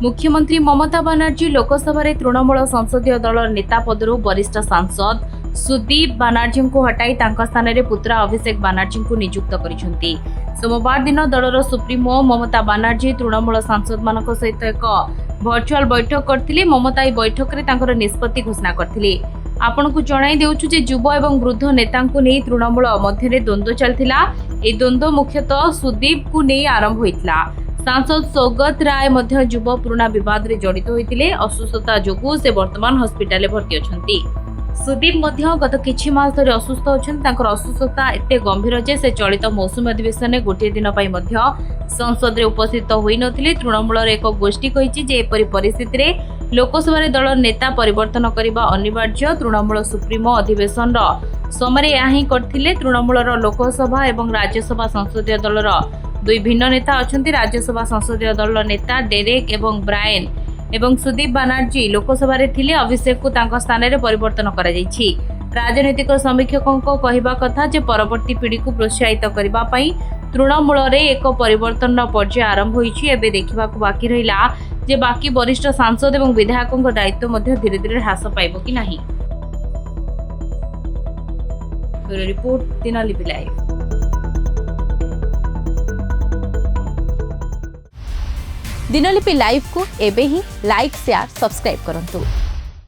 मुख्यमंत्री ममता बनर्जी लोकसभा तृणमूल संसदीय दल नेता पदरू वरिष्ठ सांसद सुदीप बनर्जी को हटाई स्थान में पुत्र अभिषेक बनर्जी को नियुक्त करिसेंती। सोमवार दिन दलर सुप्रीमो ममता बनर्जी तृणमूल सांसद मान सहित एक वर्चुअल बैठक करथिले। ममता ई बैठक में निष्पत्ति घोषणा करथिले। आपण को जणाई देउछु जे युवा एवं वृद्ध नेता को नहीं तृणमूल मध्य द्वंद्व चलथिला। ए द्वंद्व मुख्यतः सुदीप को नहीं आरंभ होइतला। सांसद सौगत राय मध्य युवा पुराना विवाद रे जड़ित होइतिले। असुस्थता जोगु से वर्तमान हॉस्पिटल भर्ती अछंती। सुदीप मध्य गत किछि मास धरि असुस्थ अछंती। तांकर असुस्थता एते गंभीर जे से चलित मौसुम अधिवेशन में गोटे दिन पई मध्य संसद रे उपस्थित होई नथिले। तृणमूल एक गोष्ठी कहिछि जे एपरि परिस्थिति रे लोकसभा दल नेता परिवर्तन करने अनिवार्य। तृणमूल सुप्रीमो अधिवेशन समय यहाँ करथिले। तृणमूल लोकसभा और राज्यसभा संसदीय दलर दुई भिन्न नेता अछंती। राज्यसभा संसदीय दल नेता डेरेक एवं ब्रायन एवं सुदीप बनर्जी लोकसभा थिले। अभिषेक को स्थान में परिवर्तन करा जायछि। राजनीतिक समीक्षकों कहवा कथा जे परवर्ती पीढ़ी को प्रोत्साहित करबा पई तृणमूल एक परिवर्तन पर्याय आरंभ होइछि। एबे देखिबा बाकी रहिला जे बाकी वरिष्ठ सांसद एवं विधायकों दायित्व मध्य धीरे धीरे ह्रास पाइब कि नहीं। Bureau report Dinalipi live. Dinalipi live को एबे ही लाइक शेयर सब्सक्राइब करंतु।